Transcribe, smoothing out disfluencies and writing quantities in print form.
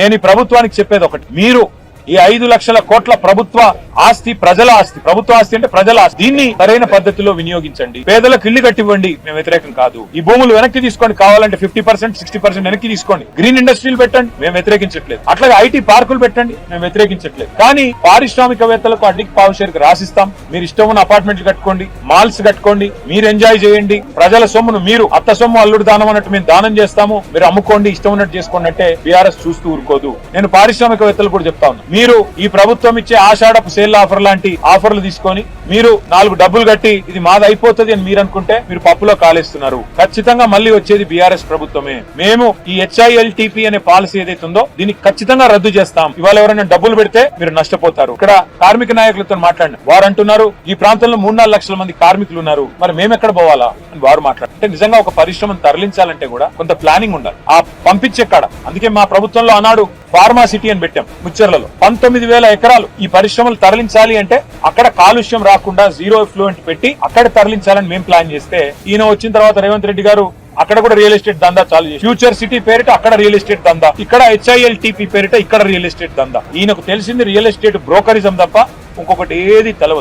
నేను ఈ ప్రభుత్వానికి చెప్పేది ఒకటి, మీరు ఈ 5 లక్షల కోట్ల ప్రభుత్వ ఆస్తి ప్రజల ఆస్తి, ప్రభుత్వ ఆస్తి అంటే ప్రజల ఆస్తి, దీన్ని సరైన పద్ధతిలో వినియోగించండి. పేదలకు ఇల్లు కట్టివ్వండి, మేము వ్యతిరేకం కాదు. ఈ భూములు వెనక్కి తీసుకోండి, కావాలంటే 50%, 60% వెనక్కి తీసుకోండి. గ్రీన్ ఇండస్ట్రీలు పెట్టండి, మేము వ్యతిరేకించట్లేదు. అట్లాగే ఐటీ పార్కులు పెట్టండి, మేము వ్యతిరేకించట్లేదు. కానీ పారిశ్రామికవేత్తలకు అడ్డికి పావుషేరుకు రాసిస్తాం. మీరు ఇష్టం ఉన్న అపార్ట్మెంట్లు కట్టుకోండి, మాల్స్ కట్టుకోండి, మీరు ఎంజాయ్ చేయండి. ప్రజల సొమ్మును మీరు అత్త సొమ్ము అల్లుడు దానం అన్నట్టు మేము దానం చేస్తాము, మీరు అమ్ముకోండి, ఇష్టం ఉన్నట్టు చేసుకోండి అంటే బీఆర్ఎస్ చూస్తూ ఊరుకోదు. నేను పారిశ్రామికవేత్తలు కూడా చెప్తా ఉన్నా, మీరు ఈ ప్రభుత్వం ఇచ్చే ఆషాఢపు సేల్ ఆఫర్ లాంటి ఆఫర్లు తీసుకొని మీరు 4 డబ్బులు కట్టి ఇది మాది అయిపోతుంది అని మీరు అనుకుంటే మీరు పప్పులో కాలేస్తున్నారు. ఖచ్చితంగా మళ్ళీ వచ్చేది బీఆర్ఎస్ ప్రభుత్వమే. మేము ఈ HILTP అనే పాలసీ ఏదైతే ఉందో దీన్ని ఖచ్చితంగా రద్దు చేస్తాం. ఇవాళ ఎవరైనా డబ్బులు పెడితే మీరు నష్టపోతారు. ఇక్కడ కార్మిక నాయకులతో మాట్లాడిన వారు అంటున్నారు, ఈ ప్రాంతంలో 3-4 లక్షల మంది కార్మికులు ఉన్నారు, మరి మేము ఎక్కడ పోవాలా అని వారు మాట్లాడారు. అంటే నిజంగా ఒక పరిశ్రమను తరలించాలంటే కూడా కొంత ప్లానింగ్ ఉండాలి. ఆ పంపించే కాడ అందుకే మా ప్రభుత్వంలో ఆనాడు ఫార్మా సిటీ అని పెట్టాం. ముచ్చెర్లలో 19,000 ఎకరాలు ఈ పరిశ్రమలు తరలించాలి అంటే అక్కడ కాలుష్యం రాకుండా జీరో ఎఫ్లూయెంట్ పెట్టి అక్కడ తరలించాలని మేము ప్లాన్ చేస్తే, ఈయన వచ్చిన తర్వాత రేవంత్ రెడ్డి గారు అక్కడ కూడా రియల్ ఎస్టేట్ దందా చాలు చేసి, ఫ్యూచర్ సిటీ పేరిట అక్కడ రియల్ ఎస్టేట్ దందా, ఇక్కడ HILTP పేరిట ఇక్కడ రియల్ ఎస్టేట్ దందా. ఈయనకు తెలిసింది రియల్ ఎస్టేట్ బ్రోకరిజం తప్ప ఇంకొకటి ఏది తెలవదు.